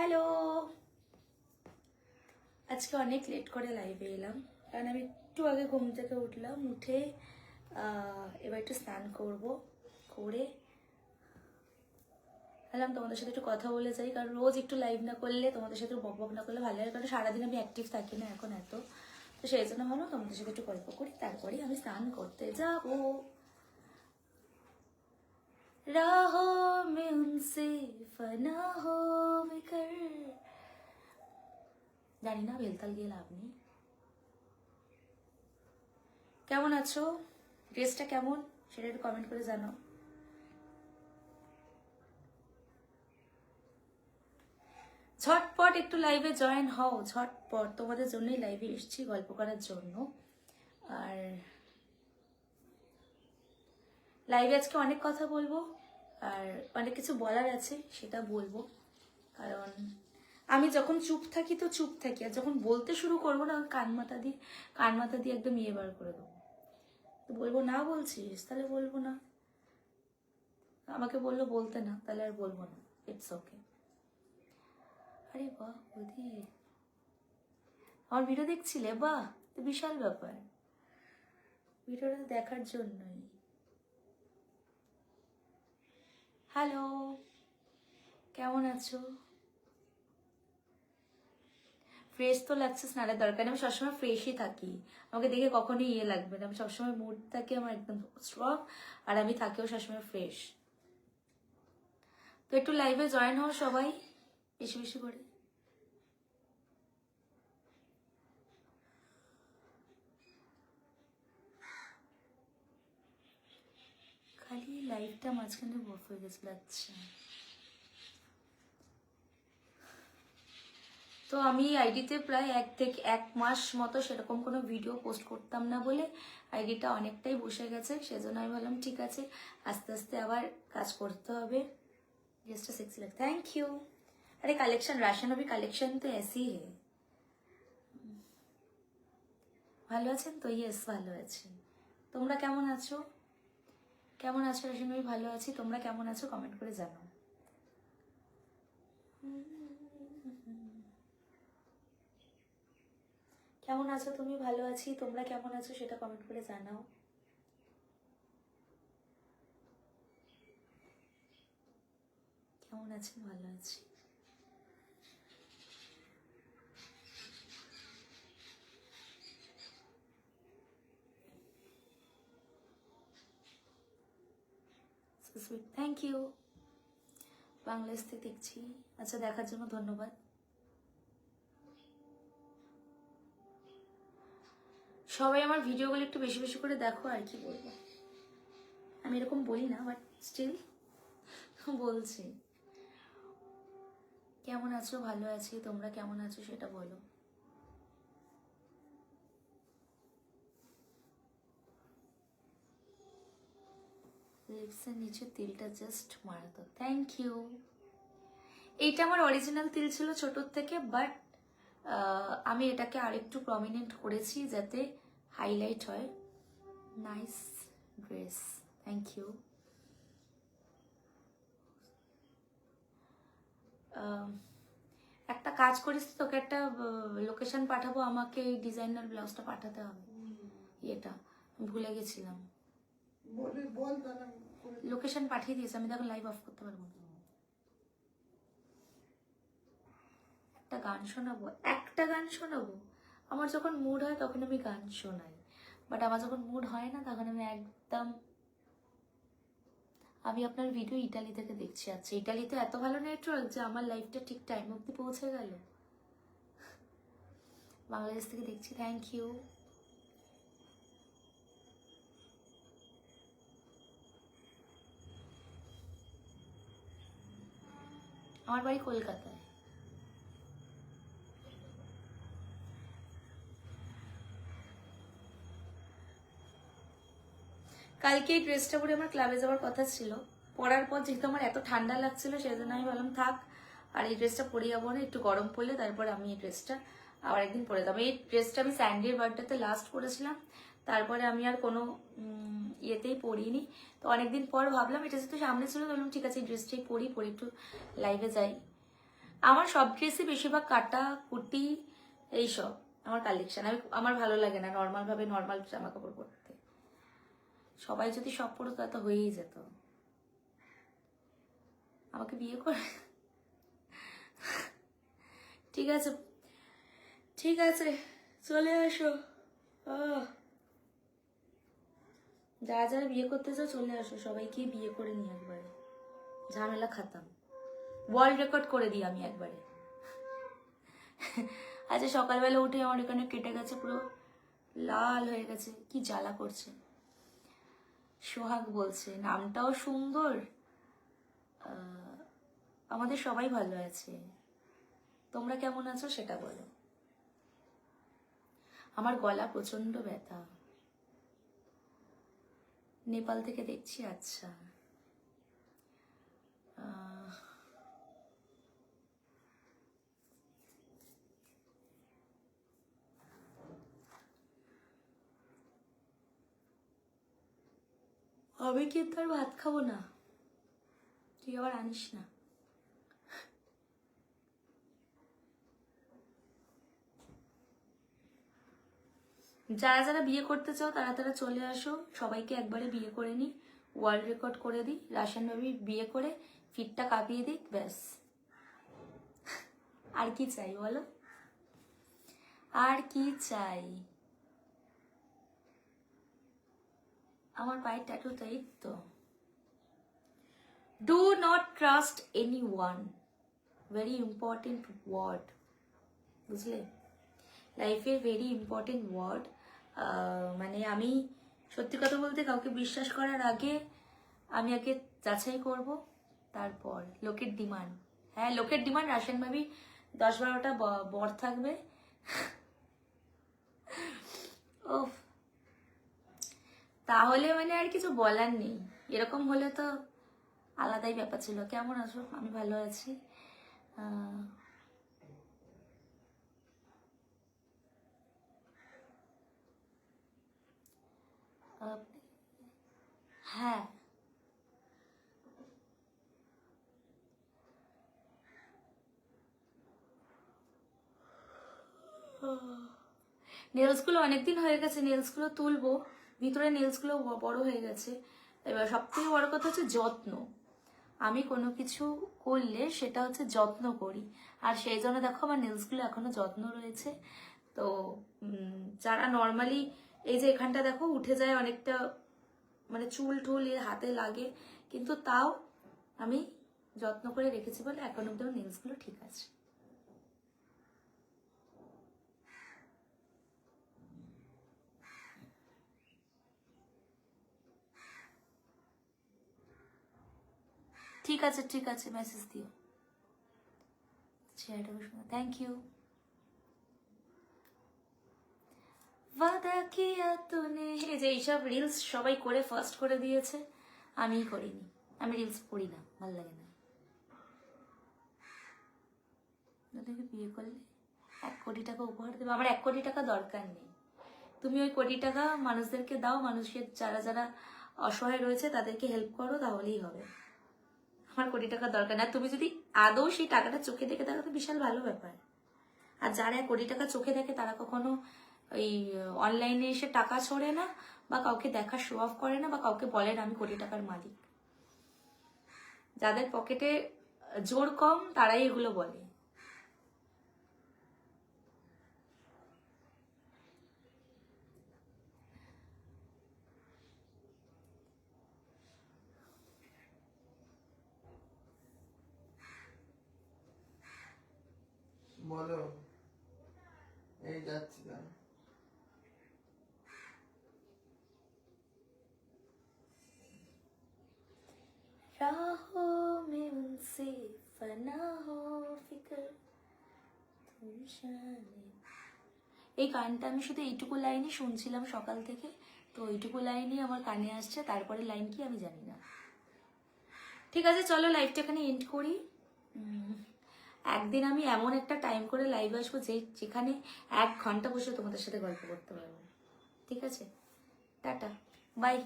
Hello, আজকে অনেক late করে লাইভে এলাম কারণ আমি একটু আগে ঘুম থেকে উঠলাম। উঠে এবার একটু স্নান করব, করে ভাবলাম তোমাদের সাথে একটু কথা বলে যাই, কারণ রোজ একটু লাইভ না করলে, তোমাদের সাথে বক বক না করলে ভালো লাগে, কারণ সারাদিন আমি অ্যাক্টিভ থাকি না এখন এত। তো সেই জন্য ভাবলাম তোমাদের সাথে একটু গল্প করি, তারপরেই আমি স্নান করতে যাবো। राहों में उनसे फना हो कर, জানি না বেলতাল গিয়ে লাভ নেই। কেমন আছো? ড্রেসটা কেমন সেটা একটু কমেন্ট করে জানাও। ঝটপট একটু লাইভে জয়েন হও, ঝটপট, তোমাদের জন্যই লাইভে এসেছি গল্প করার জন্য। আর লাইভে আজকে অনেক কথা বলবো, আর অনেক কিছু বলার আছে সেটা বলবো, কারণ আমি যখন চুপ থাকি তো চুপ থাকি, আর যখন বলতে শুরু করবো না কান মাথা দিয়ে একদম ইয়ে বার করে দেবো। তো বলবো না, বলছিস তাহলে বলবো না, আমাকে বললো বলতে না, তাহলে আর বলবো না, ইটস ওকে। আরে বাহ বৌদি, আমার ভিডিও দেখছিলে? বাহ, তো বিশাল ব্যাপার, ভিডিওটা দেখার জন্যই। হ্যালো, কেমন আছো? ফ্রেশ তো লাগছে, স্নানের দরকার নেই, আমি সবসময় ফ্রেশই থাকি, আমাকে দেখে কখনোই ইয়ে লাগবে না, আমি সবসময় মুড থাকি আমার একদম স্ট্রং, আর আমি থাকিও সবসময় ফ্রেশ। তো একটু লাইভে জয়েন হও সবাই বেশি বেশি করে। খালি লাইভটা মাঝখানে বফ হয়ে গেছিল। আচ্ছা, তো আমি আইডিতে প্রায় 1 মাস মতো সেরকম কোনো ভিডিও পোস্ট করতাম না বলে আইডিটা অনেকটাই বসে গেছে, সেজন্য আমি ভাবলাম ঠিক আছে আস্তে আস্তে আবার কাজ করতে হবে। ড্রেসটা সেক্সি লাগে, থ্যাংক ইউ। अरे कलेक्शन राशन अभी कलेक्शन तो ऐसी है। ভালো আছেন তো? ইয়েস ভালো আছি। তোমরা কেমন আছো? কেমন আছো রাশন ভাই? ভালো আছি, তোমরা কেমন আছো কমেন্ট করে জানাও। কেমন আছো তুমি? ভালো আছি, তোমরা কেমন আছো সেটা কমেন্ট করে জানাও। কেমন আছেন? ভালো আছি। Sweet, thank you. বাংলাদেশ থেকে দেখছি। আচ্ছা, দেখার জন্য ধন্যবাদ। সবাই আমার ভিডিওগুলো একটু বেশি বেশি করে দেখো, আর কি বলবো, আমি এরকম বলি না বাট স্টিল বলছি। কেমন আছো? ভালো আছি, তোমরা কেমন আছো সেটা বলো। লিপসের নিচে তিলটা জাস্ট মারা তো, থ্যাংক ইউ। এইটা আমার অরিজিনাল তিল ছিল ছোটোর থেকে, বাট আমি এটাকে আরেকটু প্রমিনেন্ট করেছি যাতে হাইলাইট হয়। Nice dress, thank you. একটা কাজ করিস, তোকে একটা লোকেশন পাঠাবো, আমাকে এই ডিজাইনার ব্লাউজটা পাঠাতে হবে। এটা ভুলে গেছিলাম, লোকেশন পাঠিয়ে দিয়েছে, আমি দেখো লাইভ অফ করতে পারবো না। একটা গান শোনাবো, একটা গান শোনাবো। আমার যখন মুড হয় তখন আমি গান শোনাই, বাট আমার যখন মুড হয় না তখন আমি একদম, আমি আপনার ভিডিও ইটালি থেকে দেখছি। আচ্ছা, ইটালিতে এত ভালো নেটওয়ার্ক যে আমার লাইফটা ঠিক টাইম অব্দি পৌঁছে গেল। বাংলাদেশ থেকে দেখছি, থ্যাংক ইউ। আমার বাড়ি কলকাতায়। কালকে এই ড্রেসটা পরে আমার ক্লাবে যাওয়ার কথা ছিল, পরার পর যেহেতু আমার এত ঠান্ডা লাগছিল সেই জন্য আমি ভাবলাম থাক, আর এই ড্রেসটা পরে যাবো না, একটু গরম পড়লে তারপর আমি এই ড্রেসটা আবার একদিন পরে যাবো। এই ড্রেসটা আমি স্যান্ডির বার্থডেতে লাস্ট পরেছিলাম, তারপরে আমি আর কোনো ইয়েতেই পরিনি। তো অনেকদিন পর ভাবলাম এটা যেহেতু সামনে ছিল, বললাম ঠিক আছে এই ড্রেসটাই পরি একটু লাইভে যাই। আমার সব ড্রেসই বেশিরভাগ কাটা কুর্তি এইসব আমার কালেকশন। আমার ভালো লাগে না নর্মাল ভাবে নর্মাল জামা কাপড় পরতে। সবাই যদি সব পরতো তা তো হয়েই যেত। আমাকে বিয়ে করে ঠিক আছে ঠিক আছে, চলে আসো। যারা যারা বিয়ে করতে চাও চলে আসো, সবাইকে বিয়ে করে নিয়ে একবারে ঝামেলা খাতাম। ওয়ার্ল্ড রেকর্ড করে দিই আমি একবারে। আচ্ছা সকালবেলা উঠে আমার এখানে কেটে গেছে, পুরো লাল হয়ে গেছে, কি জ্বালা করছে। সোহাগ বলছে নামটাও সুন্দর। আমাদের সবাই ভালো আছে, তোমরা কেমন আছো সেটা বলো। আমার গলা প্রচন্ড ব্যথা। নেপাল থেকে দেখছি। আচ্ছা আমি কিন্তু আর ভাত খাবো না, তুই আবার আনিস না। যারা যারা বিয়ে করতে চাও তারা তারা চলে আসো, সবাইকে একবারে বিয়ে করে নি, ওয়ার্ল্ড রেকর্ড করে দিই। রাশিয়ান ভাবি বিয়ে করে ফিটটা কাঁপিয়ে দিক, ব্যাস। আর কি চাই বলো, আর কি চাই। আমার পায়ের ট্যাটুটা এই তো। Do not trust any one, very important word, বুঝলে? লাইফের ভেরি ইম্পর্টেন্ট ওয়ার্ড। মানে আমি সত্যি কথা বলতে কাউকে বিশ্বাস করার আগে আমি আগে যাচাই করব, তারপর লোকের ডিমান্ড। হ্যাঁ লোকের ডিমান্ড, রাশিয়ান ভাবি 10-12টা বর থাকবে। ও তাহলে মানে আর কিছু বলার নেই। এরকম হলে তো আলাদাই ব্যাপার ছিল। কেমন আছো? আমি ভালো আছি। হ্যাঁ নেলসগুলো অনেকদিন হয়ে গেছে, নেলসগুলো তুলবো, ভিতরে নেলসগুলো বড় হয়ে গেছে। এবার সব থেকে বড় কথা হচ্ছে যত্ন। আমি কোনো কিছু করলে সেটা হচ্ছে যত্ন করি, আর সেই জন্য দেখো আমার নেলসগুলো এখনো যত্ন রয়েছে। তো যারা নর্মালি এই যে এখানটা দেখো উঠে যায় অনেকটা, মানে চুল টুল এর হাতে লাগে, কিন্তু তাও আমি যত্ন করে রেখেছি বলে এখন অব্দি আমার নেলসগুলো ঠিক আছে। ঠিক আছে ঠিক আছে, মেসেজ দিও। Thank you. এই যে এইসব রিলস সবাই করে ফার্স্ট করে দিয়েছে, আমিই করিনি। আমি রিলস করি না, ভালো লাগে না। তোকে বিয়ে করলে 1 কোটি টাকা উপহার দেবে। আমার 1 কোটি টাকা দরকার নেই, তুমি ওই কোটি টাকা মানুষদেরকে দাও, মানুষের যারা যারা অসহায় রয়েছে তাদেরকে হেল্প করো, তাহলেই হবে। আমার কোটি টাকা দরকার না। তুমি যদি আদৌ সেই টাকাটা চোখে দেখে দেখো তো বিশাল ভালো ব্যাপার। আর যারা 1 কোটি টাকা চোখে দেখে তারা কখনো ওই অনলাইনে এসে টাকা ছড়ে না, বা কাউকে দেখা শো অফ করে না, বা কাউকে বলে না আমি কোটি টাকার মালিক। যাদের পকেটে জোর কম তারাই এগুলো বলে। বলো, এই যাচ্ছি না। राहों में उनसे फना हो फिक्र तुम जाने। এই গানটা আমি শুধু এইটুকু লাইনই শুনছিলাম সকাল থেকে, তো এইটুকু লাইনই আমার কানে আসছে, তারপরে লাইন কি আমি জানি না। ঠিক আছে চলো লাইভটা এখানে এন্ড করি। একদিন আমি এমন একটা টাইম করে লাইভ আসবো যেখানে 1 ঘন্টা বসে তোমাদের সাথে গল্প করতে পারবো। ঠিক আছে, টাটা, বাই।